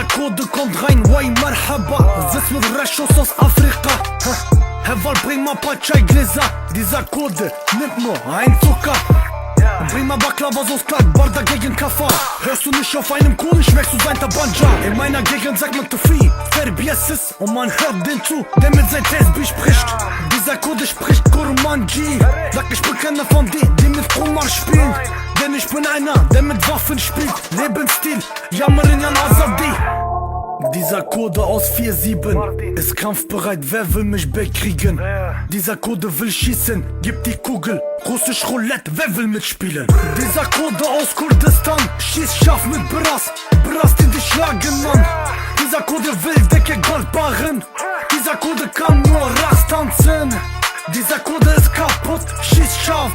Dieser Code kommt rein, wai marhaba. Sitz mit Rechos aus Afrika. Heval, bring mal paar Chai-Gläser. Dieser Code nimmt nur ein Zucker. Bring mal Baklava, so Clark, Barda gegen Kaffa. Hörst du nicht auf einem Kuchen, schmeckst du sein Tabanja. In meiner Gegend sagt man Tufi, Verbieses. Und man hört den zu, der mit sein Tesbi spricht. Dieser Code spricht Kurmanji. Sag, ich bin keiner von denen, die mit Kumar spielen. Denn ich bin einer, der mit Waffen spielt. Lebensstil, Yamarinyan Azadi. Dieser Code aus 4-7 ist kampfbereit, wer will mich bekriegen? Dieser Code will schießen, gib die Kugel. Russisch Roulette, wer will mitspielen? Dieser Code aus Kurdistan schießt scharf mit Brass. Brass, die dich schlagen, Mann. Dieser Code will dicke Goldbarren. Dieser Code kann nur Rast tanzen. Dieser Code ist kaputt, schießt scharf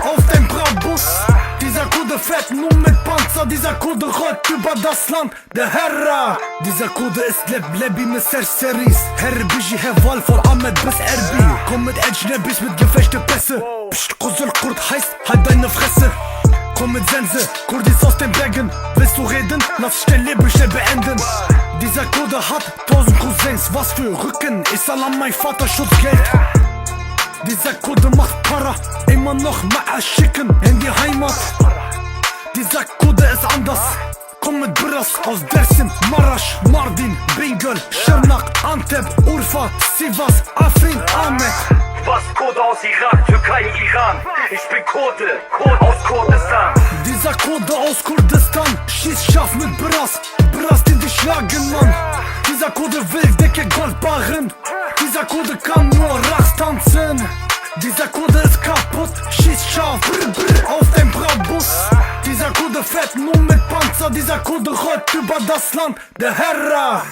auf dein Brabus. Dieser Code fährt nur mit Panzer. Dieser Code rollt über das Land der Herra. Dieser Code ist Lebi mit Serseris. Herr Biji, Heval, von Ahmed bis Erbil. Komm mit Edge-Nebis, mit gefechte Pässe. Psst, Quzul Kurd heißt, halt deine Fresse. Komm mit Sense, Kurdis aus den Bergen. Willst du reden? Lass schnell Leben schnell beenden. Dieser Code hat 1000 Cousins. Was für Rücken, ich zahl an mein Vater Schutzgeld. Dieser Code macht Para, immer noch mal schicken in die Heimat. Dieser Code ist anders. Komm mit Bras aus Dersim, Marash, Mardin, Bingöl, Şırnak, Antep, Urfa, Sivas, Afrin, Ahmet. Was Code aus Irak, Türkei, Iran. Ich bin Code aus Kurdistan. Dieser Code aus Kurdistan schießt scharf mit Bras. Bras, die dich schlagen, Mann. Dieser Code will dicke Goldbarren. Dieser Code kann nur Rast tanzen. Dieser Code ist kaputt, schießt scharf auf dein Brabus. Dieser Code fährt nur mit Panzer. Dieser Code rollt über das Land der Herra.